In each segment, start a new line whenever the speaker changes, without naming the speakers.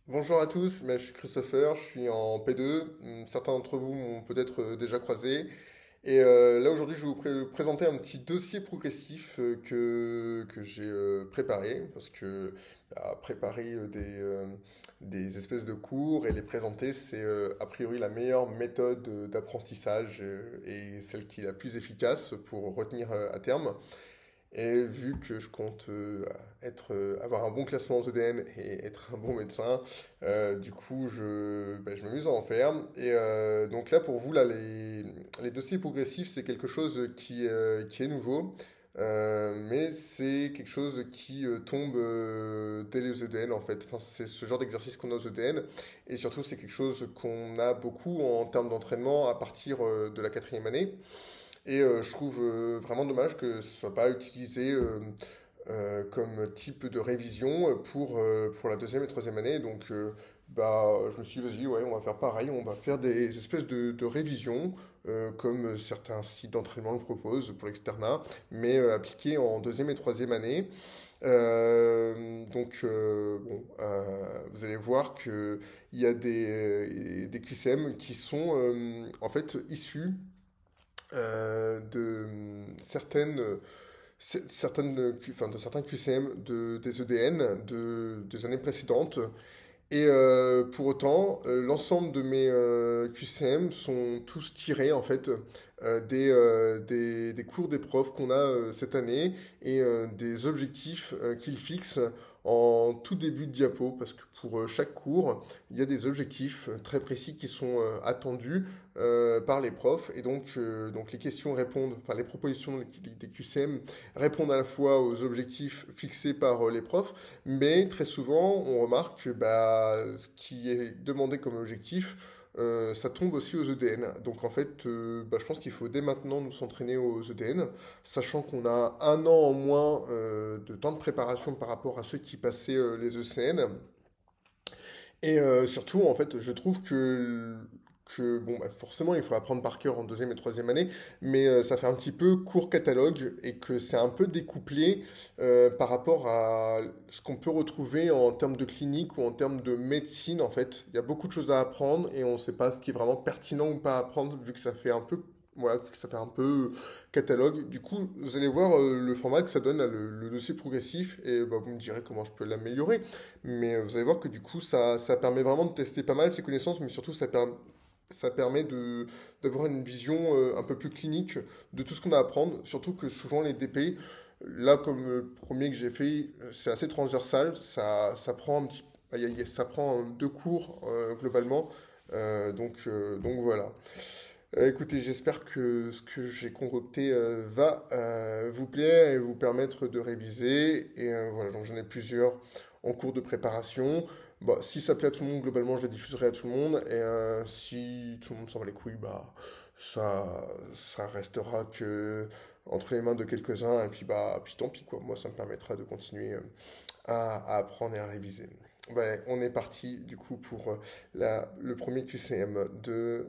Bonjour à tous, je suis Christopher, je suis en P2. Certains d'entre vous m'ont peut-être déjà croisé. Et là aujourd'hui, je vais vous présenter un petit dossier progressif que j'ai préparé. Parce que préparer des espèces de cours et les présenter, c'est a priori la meilleure méthode d'apprentissage et celle qui est la plus efficace pour retenir à terme. Et vu que je compte avoir un bon classement aux EDN et être un bon médecin, du coup, je m'amuse à en faire. Et donc là, pour vous, là, les dossiers progressifs, c'est quelque chose qui est nouveau. Mais c'est quelque chose qui tombe dès les EDN en fait. Enfin, c'est ce genre d'exercice qu'on a aux EDN. Et surtout, c'est quelque chose qu'on a beaucoup en termes d'entraînement à partir de la quatrième année. Et je trouve vraiment dommage que ce ne soit pas utilisé comme type de révision pour la deuxième et troisième année. Donc, je me suis dit, vas-y, ouais, on va faire pareil, on va faire des espèces de révisions, comme certains sites d'entraînement le proposent pour l'externat, mais appliquées en deuxième et troisième année. Vous allez voir qu'il y a des QCM qui sont en fait issus de de certains QCM des EDN des années précédentes. Et pour autant, l'ensemble de mes QCM sont tous tirés en fait des cours des profs qu'on a cette année et des objectifs qu'ils fixent en tout début de diapo parce que pour chaque cours, il y a des objectifs très précis qui sont attendus par les profs et donc les questions répondent, enfin les propositions des QCM répondent à la fois aux objectifs fixés par les profs, mais très souvent, on remarque que ce qui est demandé comme objectif, ça tombe aussi aux EDN. Donc en fait, je pense qu'il faut dès maintenant nous s'entraîner aux EDN, sachant qu'on a un an en moins de temps de préparation par rapport à ceux qui passaient les ECN. Et surtout, en fait, je trouve forcément, il faut apprendre par cœur en deuxième et troisième année, mais ça fait un petit peu court catalogue et que c'est un peu découplé par rapport à ce qu'on peut retrouver en termes de clinique ou en termes de médecine. En fait, il y a beaucoup de choses à apprendre et on ne sait pas ce qui est vraiment pertinent ou pas à apprendre vu que ça fait un peu. Voilà, vu que ça fait un peu catalogue. Du coup, vous allez voir le format que ça donne, là, le dossier progressif, et vous me direz comment je peux l'améliorer. Mais vous allez voir que du coup, ça permet vraiment de tester pas mal ses connaissances, mais surtout, ça permet d'avoir une vision un peu plus clinique de tout ce qu'on a à apprendre. Surtout que souvent, les DP, là, comme le premier que j'ai fait, c'est assez transversal. Ça prend un petit, ça prend deux cours globalement. Donc voilà. Écoutez, j'espère que ce que j'ai concocté va vous plaire et vous permettre de réviser. Et voilà, donc j'en ai plusieurs en cours de préparation. Bah, si ça plaît à tout le monde, globalement, je les diffuserai à tout le monde. Et si tout le monde s'en bat les couilles, ça restera que entre les mains de quelques-uns. Et puis tant pis, quoi. Moi, ça me permettra de continuer à apprendre et à réviser. Ouais, on est parti du coup pour le premier QCM de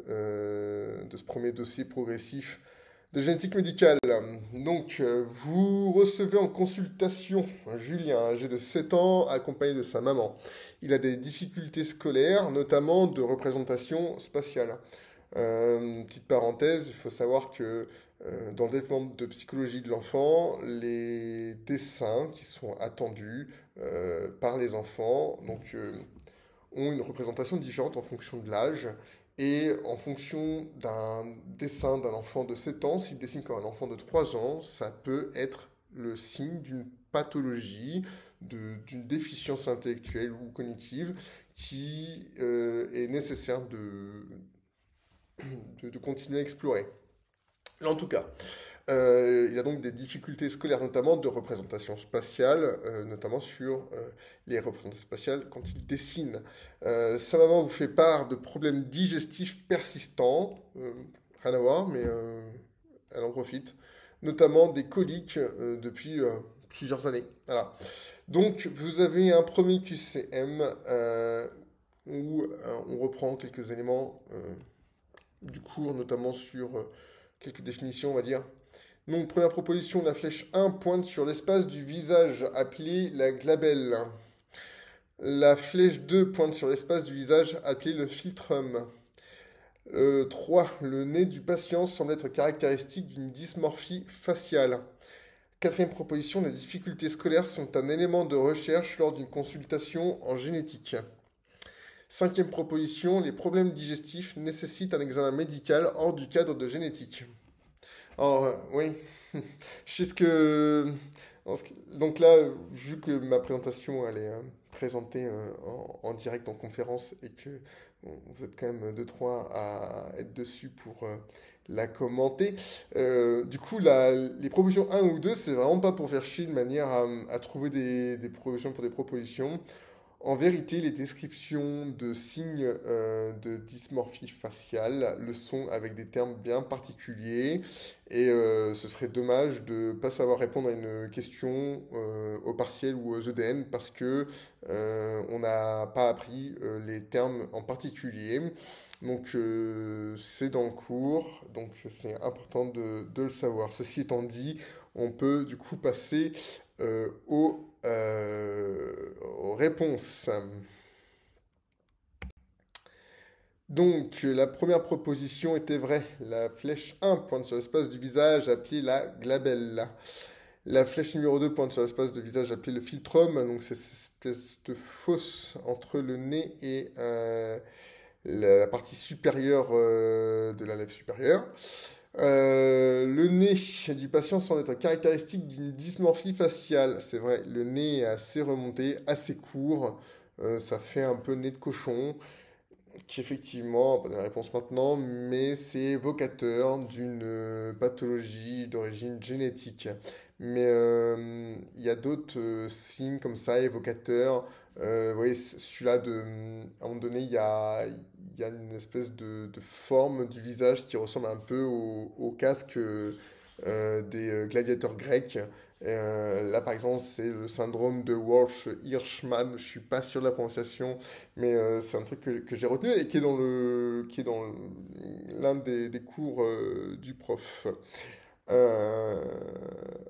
ce premier dossier progressif de génétique médicale. Donc, vous recevez en consultation Julien, âgé de 7 ans, accompagné de sa maman. Il a des difficultés scolaires, notamment de représentation spatiale. Petite parenthèse, il faut savoir que dans le développement de psychologie de l'enfant, les dessins qui sont attendus par les enfants ont une représentation différente en fonction de l'âge. Et en fonction d'un dessin d'un enfant de 7 ans, s'il dessine comme un enfant de 3 ans, ça peut être le signe d'une pathologie, d'une déficience intellectuelle ou cognitive qui est nécessaire de continuer à explorer. En tout cas, il y a donc des difficultés scolaires, notamment de représentation spatiale, notamment sur les représentations spatiales quand il dessine. Sa maman vous fait part de problèmes digestifs persistants, rien à voir, mais elle en profite, notamment des coliques depuis plusieurs années. Voilà. Donc, vous avez un premier QCM où on reprend quelques éléments du cours, notamment sur quelques définitions, on va dire. Donc, première proposition, la flèche 1 pointe sur l'espace du visage appelé la glabelle. La flèche 2 pointe sur l'espace du visage appelé le philtrum. 3. Le nez du patient semble être caractéristique d'une dysmorphie faciale. Quatrième proposition, les difficultés scolaires sont un élément de recherche lors d'une consultation en génétique. Cinquième proposition, les problèmes digestifs nécessitent un examen médical hors du cadre de génétique. Alors, oui, je sais ce que... Donc là, vu que ma présentation, elle est présentée en direct en conférence et que bon, vous êtes quand même deux, trois à être dessus pour la commenter, du coup, les propositions un ou 2 c'est vraiment pas pour faire chier de manière à trouver des propositions pour des propositions. En vérité, les descriptions de signes de dysmorphie faciale le sont avec des termes bien particuliers et ce serait dommage de ne pas savoir répondre à une question au partiel ou aux EDN parce que on n'a pas appris les termes en particulier. Donc c'est dans le cours, donc c'est important de le savoir. Ceci étant dit, on peut du coup passer aux réponses. Donc, la première proposition était vraie. La flèche 1 pointe sur l'espace du visage appelé la glabelle. La flèche numéro 2 pointe sur l'espace du visage appelé le philtrum. Donc, c'est cette espèce de fosse entre le nez et la partie supérieure de la lèvre supérieure. Le nez du patient semble être caractéristique d'une dysmorphie faciale. C'est vrai, le nez est assez remonté, assez court. Ça fait un peu nez de cochon, qui effectivement, pas de réponse maintenant, mais c'est évocateur d'une pathologie d'origine génétique. Mais il y a d'autres signes comme ça, évocateurs. Vous voyez, celui-là, à un moment donné, il y a une espèce de forme du visage qui ressemble un peu au casque des gladiateurs grecs. Là, par exemple, c'est le syndrome de Walsh-Hirschman. Je suis pas sûr de la prononciation, mais c'est un truc que j'ai retenu et qui est dans l'un des cours du prof. Euh,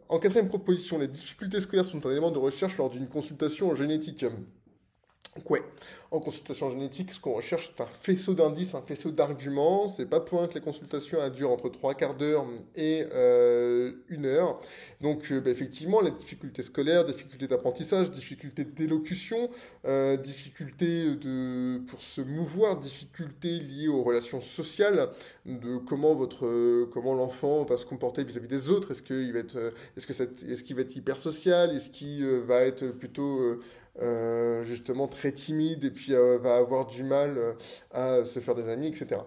En quatrième proposition, les difficultés scolaires sont un élément de recherche lors d'une consultation en génétique. Donc ouais, en consultation génétique, ce qu'on recherche, c'est un faisceau d'indices, un faisceau d'arguments. C'est pas pour rien que les consultations elles durent entre trois quarts d'heure et une heure. Donc bah, effectivement, les difficultés scolaires, difficultés d'apprentissage, difficultés d'élocution, difficultés pour se mouvoir, difficultés liées aux relations sociales, de comment l'enfant va se comporter vis-à-vis des autres. Est-ce qu'il va être hyper social? Est-ce qu'il va être plutôt justement très timide et puis va avoir du mal à se faire des amis, etc.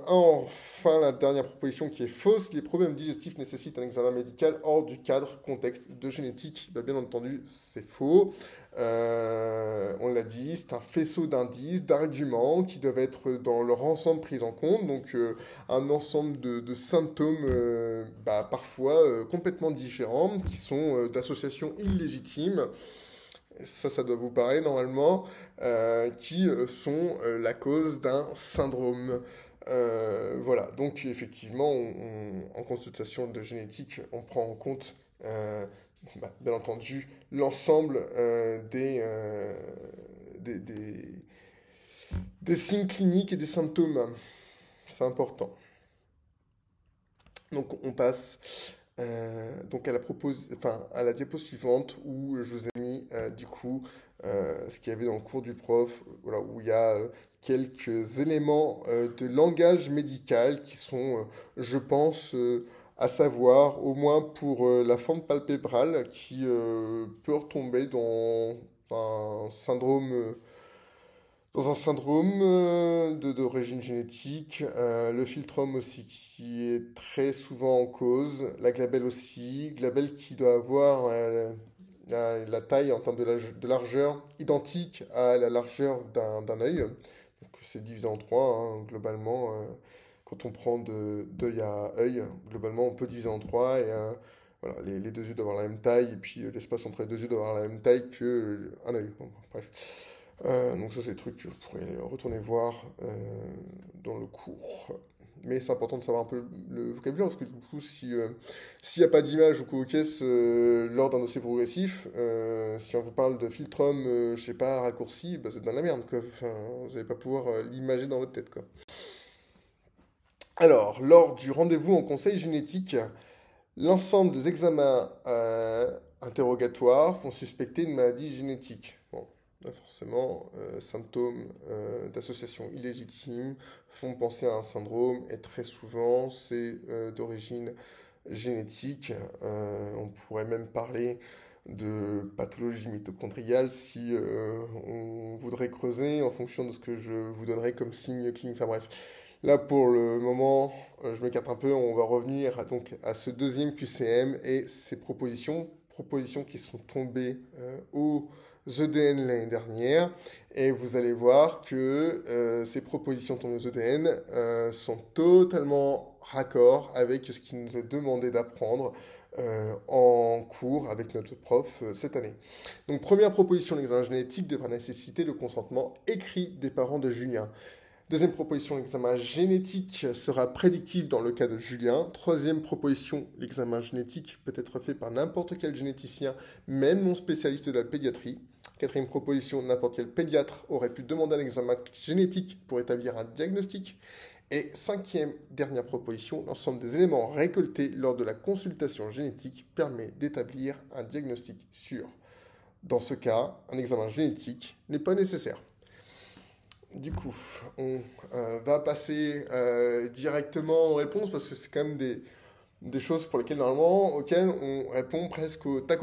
Enfin, la dernière proposition qui est fausse, les problèmes digestifs nécessitent un examen médical hors du cadre contexte de génétique. Bah, bien entendu, c'est faux. On l'a dit, c'est un faisceau d'indices, d'arguments qui doivent être dans leur ensemble pris en compte. Donc, un ensemble de symptômes bah, parfois complètement différents qui sont d'associations illégitimes ça doit vous parler normalement, qui sont la cause d'un syndrome. Voilà, donc effectivement, en consultation de génétique, on prend en compte, bien entendu, l'ensemble des, des, des signes cliniques et des symptômes. C'est important. Donc on passe donc à la diapo suivante où je vous ai mis du coup ce qu'il y avait dans le cours du prof, voilà, où il y a quelques éléments de langage médical qui sont, je pense, à savoir, au moins pour la forme palpébrale qui peut retomber un syndrome dans un syndrome d'origine génétique, le philtrum aussi qui est très souvent en cause, la glabelle aussi, glabelle qui doit avoir la taille en termes de largeur identique à la largeur d'un œil. Donc c'est divisé en trois hein, globalement. Quand on prend d'œil à œil, globalement on peut diviser en trois et voilà, les deux yeux doivent avoir la même taille et puis l'espace entre les deux yeux doit avoir la même taille qu'un œil. Bon, bref. Donc ça c'est des trucs que vous pourrez retourner voir dans le cours. mais c'est important de savoir un peu le vocabulaire, parce que du coup, s'il n'y a pas d'image ou co-caisse lors d'un dossier progressif, si on vous parle de filtrum, je sais pas, raccourci, bah, c'est de la merde, quoi. Enfin, vous n'allez pas pouvoir l'imager dans votre tête, quoi. Alors, lors du rendez-vous en conseil génétique, l'ensemble des examens interrogatoires font suspecter une maladie génétique. Bon, là, forcément, symptômes d'association illégitime font penser à un syndrome et très souvent c'est d'origine génétique. On pourrait même parler de pathologie mitochondriale si on voudrait creuser en fonction de ce que je vous donnerai comme signe clinique. Enfin bref, là pour le moment, je m'écarte un peu, on va revenir à ce deuxième QCM et ses propositions qui sont tombées aux EDN l'année dernière. Et vous allez voir que ces propositions tombées aux EDN sont totalement raccord avec ce qui nous est demandé d'apprendre en cours avec notre prof cette année. Donc première proposition, l'examen génétique devra nécessiter le consentement écrit des parents de Julien. Deuxième proposition, l'examen génétique sera prédictif dans le cas de Julien. Troisième proposition, l'examen génétique peut être fait par n'importe quel généticien, même non spécialiste de la pédiatrie. Quatrième proposition, n'importe quel pédiatre aurait pu demander un examen génétique pour établir un diagnostic. Et cinquième, dernière proposition, l'ensemble des éléments récoltés lors de la consultation génétique permet d'établir un diagnostic sûr. Dans ce cas, un examen génétique n'est pas nécessaire. Du coup, on va passer directement aux réponses parce que c'est quand même des choses pour lesquelles normalement auxquelles on répond presque au tac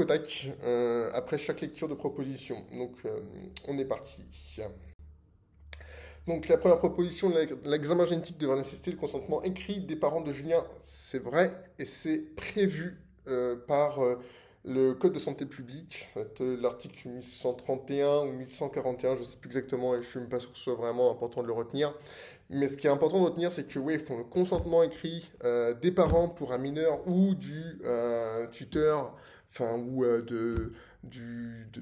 après chaque lecture de proposition. Donc on est parti. Donc la première proposition, l'examen génétique devra nécessiter le consentement écrit des parents de Julien. C'est vrai et c'est prévu par le Code de santé publique, en fait, l'article 1131 ou 1141, je ne sais plus exactement et je ne suis même pas sûr que ce soit vraiment important de le retenir. Mais ce qui est important de retenir, c'est que oui, ils font le consentement écrit des parents pour un mineur ou du tuteur, enfin, ou de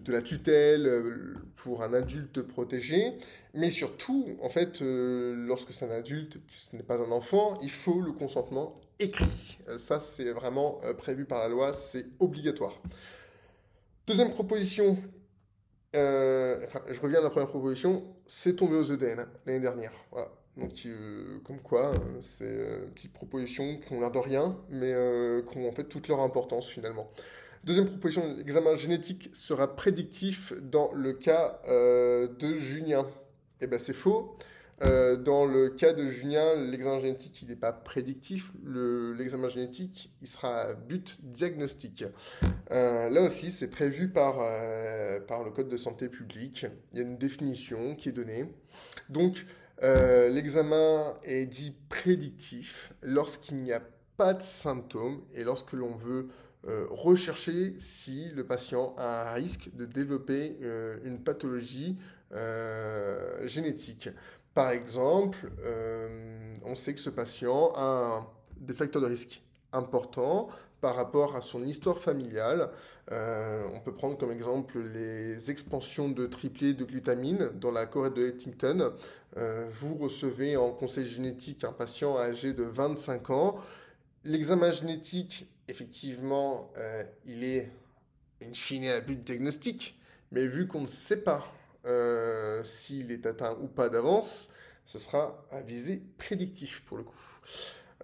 la tutelle pour un adulte protégé. Mais surtout, en fait, lorsque c'est un adulte, que ce n'est pas un enfant, il faut le consentement écrit. Ça, c'est vraiment prévu par la loi, c'est obligatoire. Deuxième proposition, je reviens à la première proposition, c'est tombé aux EDN l'année dernière. Voilà. Donc, comme quoi, c'est une petite proposition qui n'ont l'air de rien, mais qui ont en fait toute leur importance finalement. Deuxième proposition, l'examen génétique sera prédictif dans le cas de Julien. Eh bien, c'est faux. Dans le cas de Julien, l'examen génétique, il n'est pas prédictif. L'examen génétique, il sera à but diagnostique. Là aussi, c'est prévu par le Code de santé publique. Il y a une définition qui est donnée. Donc, l'examen est dit prédictif lorsqu'il n'y a pas de symptômes et lorsque l'on veut rechercher si le patient a un risque de développer une pathologie génétique. Par exemple, on sait que ce patient a des facteurs de risque importants par rapport à son histoire familiale. On peut prendre comme exemple les expansions de triplés de glutamine dans la Corée de Huntington. Vous recevez en conseil génétique un patient âgé de 25 ans. L'examen génétique, effectivement, il est in fine à but diagnostique, mais vu qu'on ne sait pas s'il est atteint ou pas d'avance, ce sera à visée prédictif pour le coup.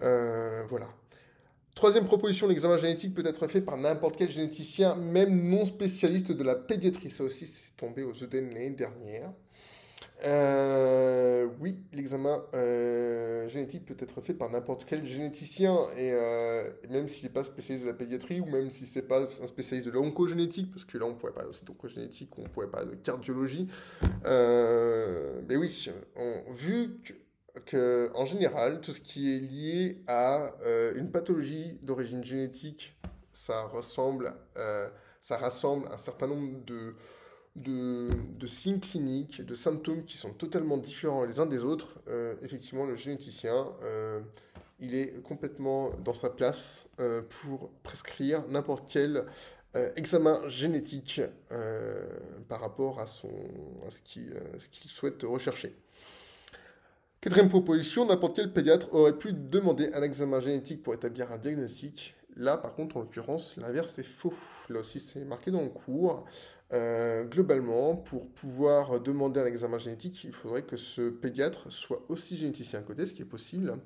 Voilà. Troisième proposition, l'examen génétique peut être fait par n'importe quel généticien, même non spécialiste de la pédiatrie. Ça aussi, c'est tombé aux EDN l'année dernière. Oui, l'examen génétique peut être fait par n'importe quel généticien, et même s'il n'est pas spécialiste de la pédiatrie, ou même si c'est pas un spécialiste de l'oncogénétique, parce que là on pourrait parler aussi d'oncogénétique, ou on pourrait parler de cardiologie. Mais oui, vu que, en général, tout ce qui est lié à une pathologie d'origine génétique, ça rassemble un certain nombre de signes cliniques, de symptômes qui sont totalement différents les uns des autres. Effectivement, le généticien, il est complètement dans sa place pour prescrire n'importe quel examen génétique par rapport à ce qu'il souhaite rechercher. Quatrième proposition, n'importe quel pédiatre aurait pu demander un examen génétique pour établir un diagnostic. Là, par contre, en l'occurrence, l'inverse est faux. Là aussi, c'est marqué dans le cours. Globalement, pour pouvoir demander un examen génétique, il faudrait que ce pédiatre soit aussi généticien à côté, ce qui est possible.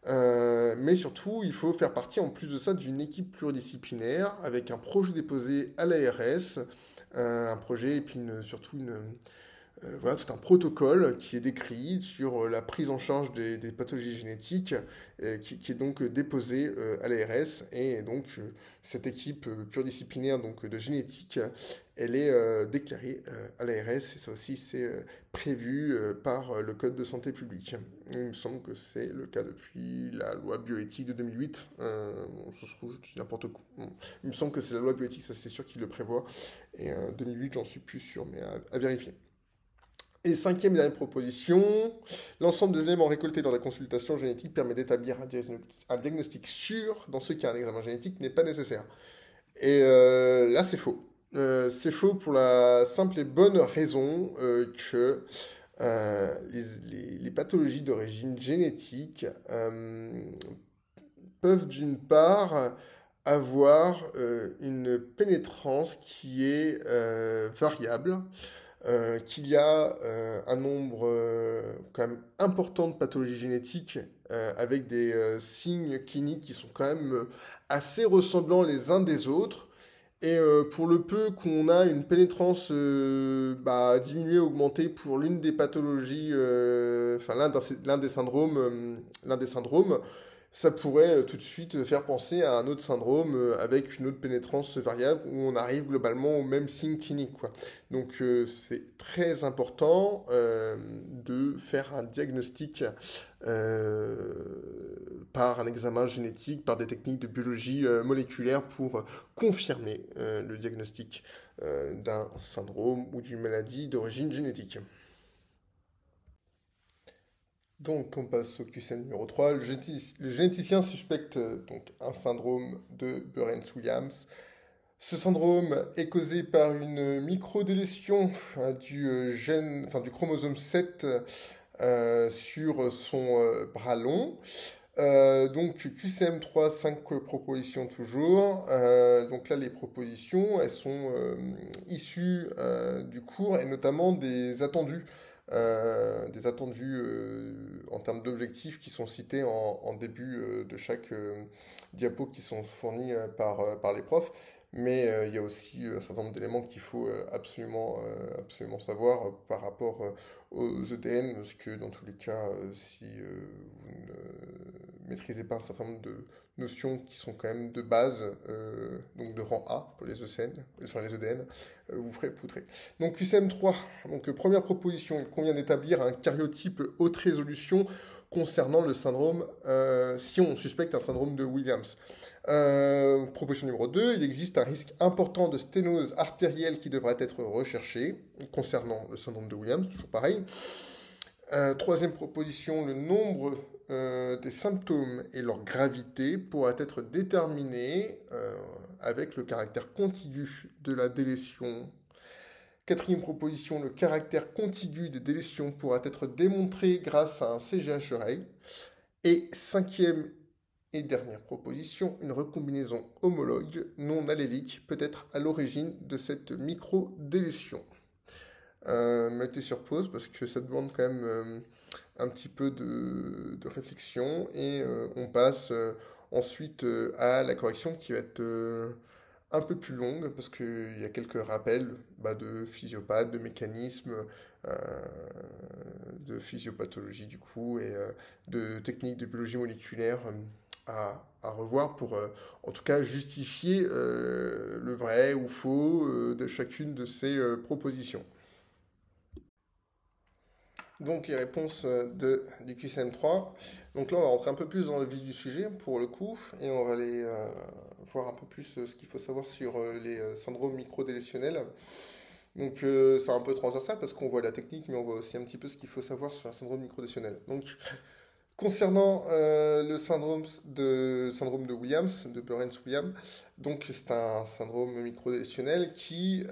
Mais surtout, il faut faire partie, en plus de ça, d'une équipe pluridisciplinaire avec un projet déposé à l'ARS, un projet et puis surtout voilà, tout un protocole qui est décrit sur la prise en charge des pathologies génétiques, qui est donc déposé à l'ARS. Et donc, cette équipe pluridisciplinaire donc, de génétique, elle est déclarée à l'ARS. Et ça aussi, c'est prévu par le Code de santé publique. Il me semble que c'est le cas depuis la loi bioéthique de 2008. Bon, ça se trouve, je dis n'importe quoi. Bon, il me semble que c'est la loi bioéthique, ça c'est sûr qu'il le prévoit. Et 2008, j'en suis plus sûr, mais à vérifier. Et cinquième et dernière proposition, l'ensemble des éléments récoltés dans la consultation génétique permet d'établir un diagnostic sûr dans ce cas un examen génétique n'est pas nécessaire. Et là, c'est faux. C'est faux pour la simple et bonne raison que les pathologies d'origine génétique peuvent d'une part avoir une pénétrance qui est variable, qu'il y a un nombre quand même important de pathologies génétiques avec des signes cliniques qui sont quand même assez ressemblants les uns des autres. Et pour le peu qu'on a une pénétrance diminuée, augmentée pour l'une des pathologies, enfin l'un des syndromes, ça pourrait tout de suite faire penser à un autre syndrome avec une autre pénétrance variable où on arrive globalement au même signe clinique, quoi. Donc c'est très important de faire un diagnostic euh, par un examen génétique, par des techniques de biologie moléculaire pour confirmer le diagnostic d'un syndrome ou d'une maladie d'origine génétique. Donc, on passe au QCM numéro 3. Le généticien suspecte donc un syndrome de Burens-Williams. Ce syndrome est causé par une microdélétion du gène, enfin, du chromosome 7 sur son bras long. Donc QCM3, 5 propositions toujours. Donc là, les propositions, elles sont issues du cours et notamment des attendus en termes d'objectifs qui sont cités en début de chaque diapo qui sont fournis par les profs. Mais il y a aussi un certain nombre d'éléments qu'il faut absolument savoir par rapport aux EDN, parce que dans tous les cas, si vous ne maîtrisez pas un certain nombre de notions qui sont quand même de base, donc de rang A pour les ECN, sur les EDN, vous ferez poutrer. Donc QCM3, donc première proposition, il convient d'établir un karyotype haute résolution concernant le syndrome, si on suspecte un syndrome de Williams. Proposition numéro 2, il existe un risque important de sténose artérielle qui devrait être recherché concernant le syndrome de Williams, toujours pareil. Troisième proposition, le nombre des symptômes et leur gravité pourra être déterminé avec le caractère contigu de la délétion. Quatrième proposition, le caractère contigu des délétions pourra être démontré grâce à un CGHRA. Et cinquième et dernière proposition, une recombinaison homologue non allélique peut être à l'origine de cette microdélétion. Mettez sur pause parce que ça demande quand même un petit peu de réflexion et on passe ensuite à la correction qui va être un peu plus longue parce qu'il y a quelques rappels de physiopathe, de mécanismes, euh, de physiopathologie du coup et de techniques de biologie moléculaire à revoir pour en tout cas justifier le vrai ou faux de chacune de ces propositions. Donc les réponses du QCM3. Donc là on va rentrer un peu plus dans le vif du sujet pour le coup et on va aller voir un peu plus ce qu'il faut savoir sur les syndromes microdélétionnels. Donc c'est un peu transversal parce qu'on voit la technique mais on voit aussi un petit peu ce qu'il faut savoir sur un syndrome microdélétionnel. Donc Concernant le syndrome de Williams, de Burens-Williams, donc c'est un syndrome microdélétionnel qui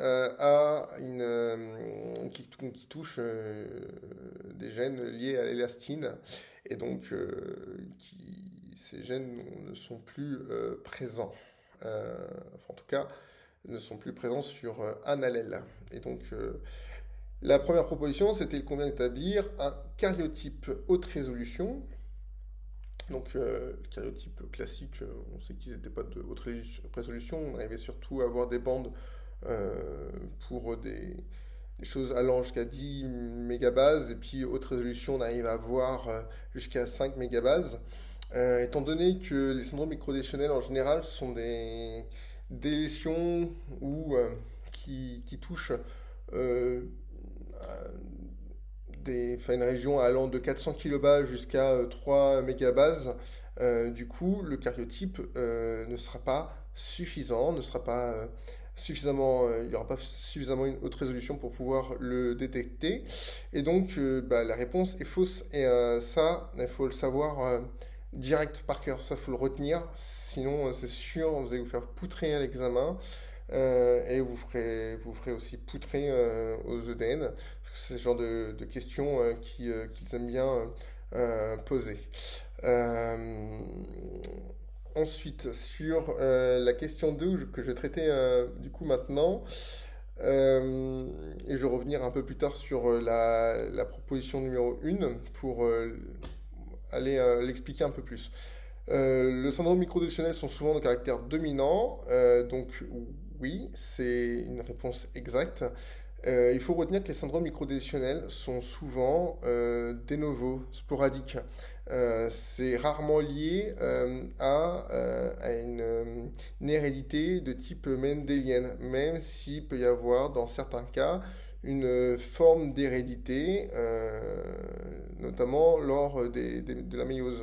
touche des gènes liés à l'élastine et donc ces gènes ne sont plus présents. Enfin, en tout cas, ne sont plus présents sur un allèle. Et donc la première proposition, c'était qu'on vient d'établir un karyotype haute résolution. Donc, le karyotype classique, on sait qu'ils n'étaient pas de haute résolution. On arrivait surtout à avoir des bandes pour des choses allant jusqu'à 10 mégabases. Et puis, haute résolution, on arrive à avoir jusqu'à 5 mégabases. Étant donné que les syndromes microdélétionnels, en général, sont des délétions qui touchent euh, une région allant de 400 kilobases jusqu'à 3 mégabases, du coup, le karyotype ne sera pas suffisant, ne sera pas suffisamment, il n'y aura pas suffisamment une haute résolution pour pouvoir le détecter. Et donc, la réponse est fausse. Et ça, il faut le savoir direct par cœur. Ça, il faut le retenir. Sinon, c'est sûr, vous allez vous faire poutrer à l'examen. Et vous ferez aussi poutrer aux EDN, parce que c'est ce genre de questions qu'ils aiment bien poser. Euh, Ensuite, sur la question 2 que je vais traiter du coup maintenant, et je vais revenir un peu plus tard sur la proposition numéro 1 pour aller l'expliquer un peu plus. Le syndrome microdécisionnel sont souvent de caractère dominant, donc oui, c'est une réponse exacte. Il faut retenir que les syndromes microdécisionnels sont souvent de novo, sporadiques. C'est rarement lié à une hérédité de type mendélienne, même s'il peut y avoir dans certains cas une forme d'hérédité, notamment lors de la méiose.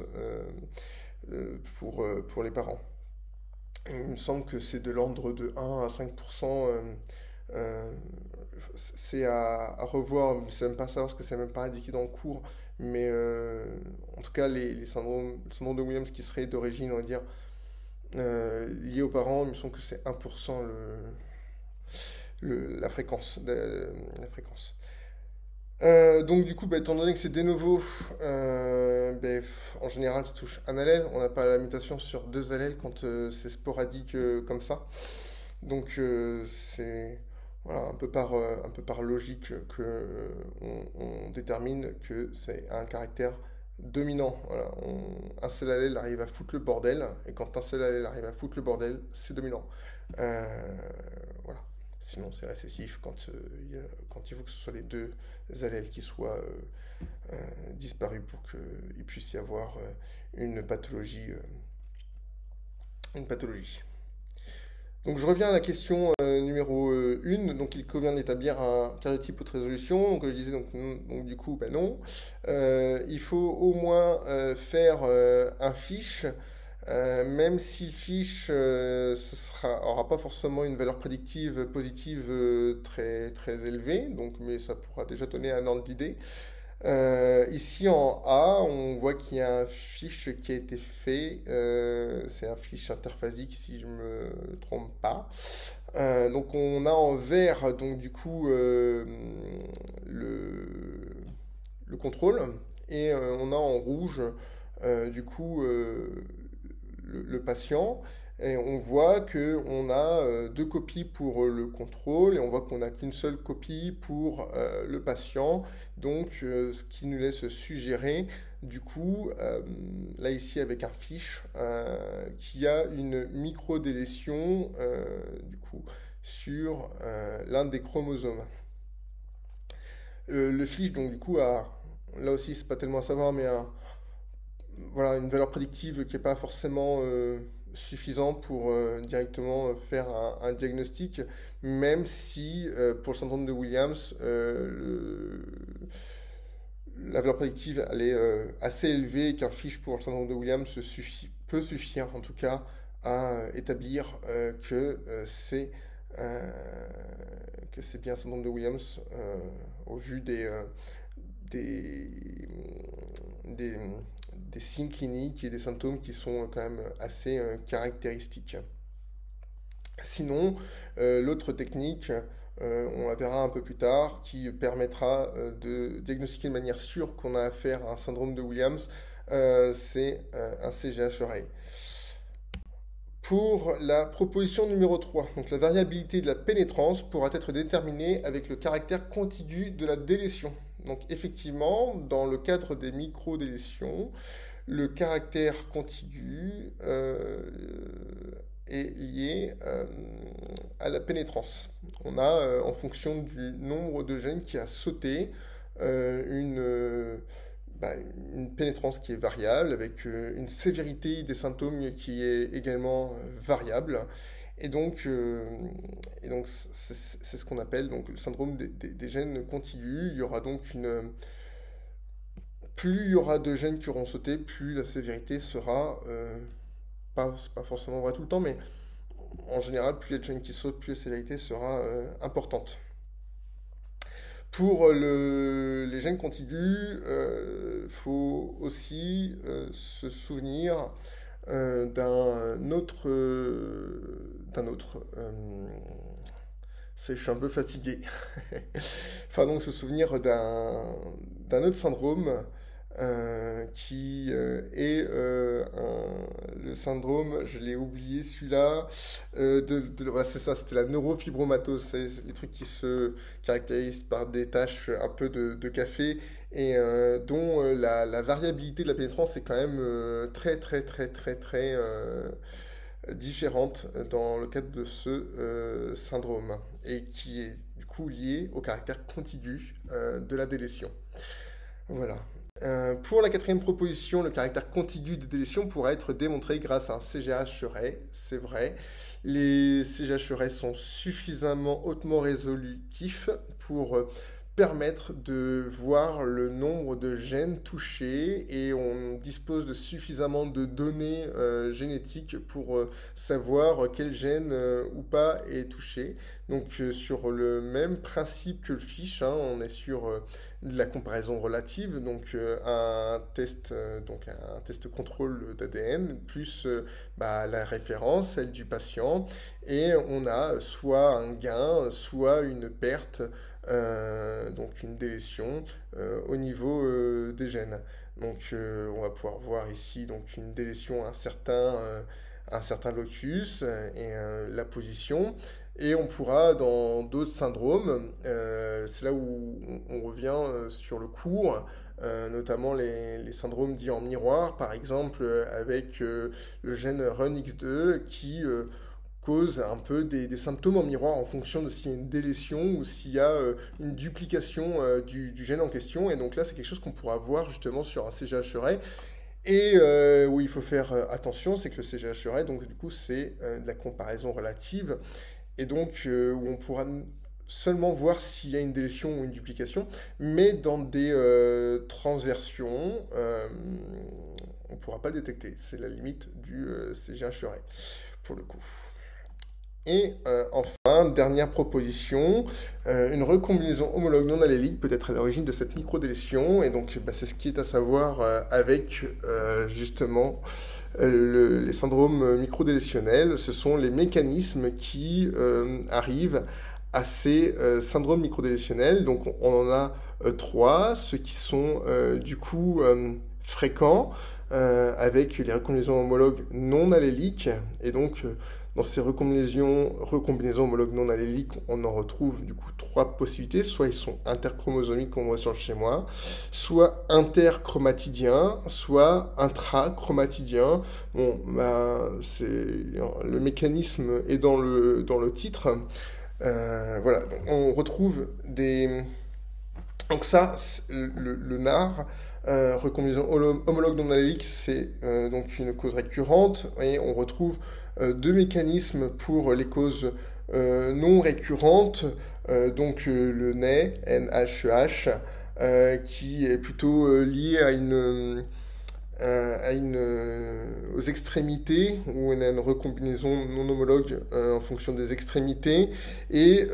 Pour les parents. Il me semble que c'est de l'ordre de 1 à 5%. Euh, c'est à revoir, c'est même pas savoir parce que c'est même pas indiqué dans le cours. Mais en tout cas, les syndromes de Williams qui seraient d'origine, on va dire, liés aux parents, il me semble que c'est 1% la fréquence. La fréquence. Donc du coup, étant donné que c'est de novo, en général ça touche un allèle, on n'a pas la mutation sur deux allèles quand c'est sporadique comme ça. Donc c'est voilà, un peu par logique que on détermine que c'est un caractère dominant. Voilà, un seul allèle arrive à foutre le bordel, et quand un seul allèle arrive à foutre le bordel, c'est dominant. Euh, voilà. Sinon, c'est récessif quand il faut que ce soit les deux allèles qui soient disparus pour qu'il puisse y avoir une pathologie. Une pathologie. Donc je reviens à la question numéro 1. Donc il convient d'établir un karyotype haute résolution. Donc je disais donc du coup ben non. Il faut au moins faire un fiche. Même si le fiche aura pas forcément une valeur prédictive positive très, très élevée, donc, mais ça pourra déjà donner un ordre d'idée. Ici en A, on voit qu'il y a un fiche qui a été fait. C'est un fiche interphasique si je me trompe pas. Donc on a en vert donc du coup le contrôle et on a en rouge du coup le patient. Et on voit qu'on a deux copies pour le contrôle et on voit qu'on n'a qu'une seule copie pour le patient. Donc, ce qui nous laisse suggérer, du coup, là ici avec un fiche, qui a une microdélétion du coup, sur l'un des chromosomes. Le fiche, donc, du coup, là aussi, c'est pas tellement à savoir, mais voilà, une valeur prédictive qui n'est pas forcément suffisant pour directement faire un diagnostic, même si pour le syndrome de Williams, la valeur prédictive elle est assez élevée et qu'un fiche pour le syndrome de Williams peut suffire en tout cas à établir euh, que c'est bien un syndrome de Williams au vu des, des, des signes cliniques et des symptômes qui sont quand même assez caractéristiques. Sinon, l'autre technique, on la verra un peu plus tard, qui permettra de diagnostiquer de manière sûre qu'on a affaire à un syndrome de Williams, c'est un CGH-oreille. Pour la proposition numéro 3, donc la variabilité de la pénétrance pourra être déterminée avec le caractère contigu de la délétion. Donc effectivement, dans le cadre des microdélétions, le caractère contigu est lié à la pénétrance. On a, en fonction du nombre de gènes qui a sauté, une pénétrance qui est variable, avec une sévérité des symptômes qui est également variable. Et donc c'est ce qu'on appelle donc, le syndrome des gènes contigus. Il y aura donc plus il y aura de gènes qui auront sauté, plus la sévérité sera, c'est pas forcément vrai tout le temps, mais en général, plus il y a de gènes qui sautent, plus la sévérité sera importante. Pour les gènes contigus, faut aussi se souvenir d'un autre. Je suis un peu fatigué. Enfin, donc se souvenir d'un autre syndrome qui est le syndrome, je l'ai oublié celui-là, ouais, c'est ça, c'était la neurofibromatose, c'est les trucs qui se caractérisent par des taches un peu de café et dont la variabilité de la pénétrance est quand même très différente dans le cadre de ce syndrome et qui est du coup lié au caractère contigu de la délétion. Voilà. Pour la quatrième proposition, le caractère contigu des délétions pourra être démontré grâce à un CGH-Ray. C'est vrai, les CGH-Ray sont suffisamment hautement résolutifs pour permettre de voir le nombre de gènes touchés et on dispose de suffisamment de données génétiques pour savoir quel gène ou pas est touché. Donc sur le même principe que le FISH, on est sur de la comparaison relative, donc un test contrôle d'ADN plus la référence, celle du patient, et on a soit un gain, soit une perte, donc une délétion au niveau des gènes. Donc on va pouvoir voir ici donc une délétion à un certain locus et la position. Et on pourra, dans d'autres syndromes, c'est là où on revient sur le cours, notamment les syndromes dits en miroir, par exemple, avec le gène RUNX2 qui cause un peu des symptômes en miroir en fonction de s'il y a une délétion ou s'il y a une duplication du gène en question. Et donc là, c'est quelque chose qu'on pourra voir justement sur un CGH-Ray. Et où il faut faire attention, c'est que le CGH-Ray, donc du coup, c'est de la comparaison relative. Et donc, où on pourra seulement voir s'il y a une délétion ou une duplication, mais dans des transversions, on ne pourra pas le détecter. C'est la limite du CGH-Ray, pour le coup. Et enfin, dernière proposition, une recombinaison homologue non allélique peut être à l'origine de cette microdélétion. Et donc, c'est ce qui est à savoir avec justement les syndromes microdélétionnels. Ce sont les mécanismes qui arrivent à ces syndromes microdélétionnels. Donc, on en a trois, ceux qui sont du coup fréquents, avec les recombinaisons homologues non alléliques. Et donc, dans ces recombinaisons homologues non alléliques, on en retrouve du coup trois possibilités. Soit ils sont interchromosomiques, comme on voit sur le schéma, soit interchromatidiens, soit intrachromatidiens. Bon, le mécanisme est dans le titre. Voilà, donc on retrouve des... Donc ça, le NAR, recombinaison homologue non allélique, c'est donc une cause récurrente, et on retrouve deux mécanismes pour les causes non récurrentes, donc le NEH, qui est plutôt lié à aux extrémités, où on a une recombinaison non homologue en fonction des extrémités, et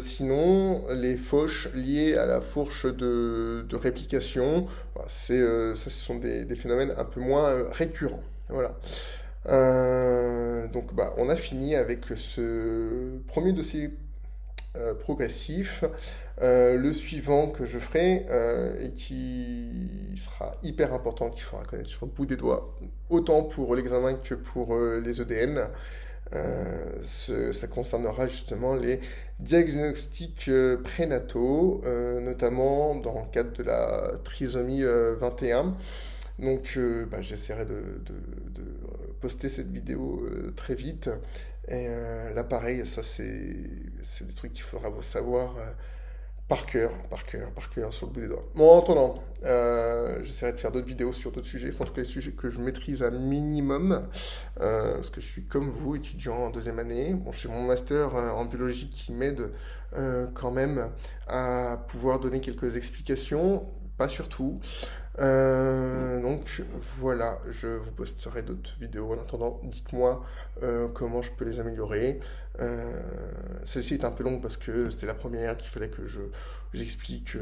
sinon les fauches liées à la fourche de réplication. Voilà, ça, ce sont des phénomènes un peu moins récurrents. Voilà. Donc bah, on a fini avec ce premier dossier progressif. Le suivant que je ferai et qui sera hyper important, qu'il faudra connaître sur le bout des doigts, autant pour l'examen que pour les EDN. Ça concernera justement les diagnostics prénataux, notamment dans le cadre de la trisomie 21. Donc bah, j'essaierai de poster cette vidéo très vite. Et là, pareil, ça, c'est des trucs qu'il faudra savoir par cœur, sur le bout des doigts. Bon, en attendant, j'essaierai de faire d'autres vidéos sur d'autres sujets, enfin, en tout cas, les sujets que je maîtrise à minimum, parce que je suis comme vous, étudiant en deuxième année. Bon, j'ai mon master en biologie qui m'aide quand même à pouvoir donner quelques explications, pas sur tout. Donc voilà, je vous posterai d'autres vidéos. En attendant, dites-moi comment je peux les améliorer. Celle-ci est un peu longue parce que c'était la première qu'il fallait que j'explique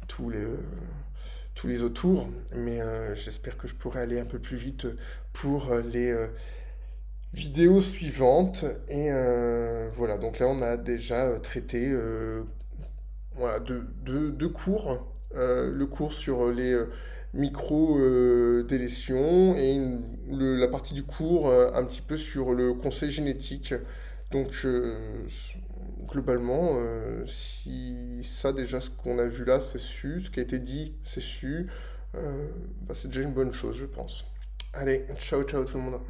tous les autours, mais j'espère que je pourrai aller un peu plus vite pour les vidéos suivantes. Et voilà, donc là on a déjà traité voilà, deux cours. Le cours sur les micro-délétions et la partie du cours un petit peu sur le conseil génétique. Donc globalement, si ça déjà ce qu'on a vu là c'est su, ce qui a été dit c'est su, bah, c'est déjà une bonne chose je pense. Allez, ciao ciao tout le monde.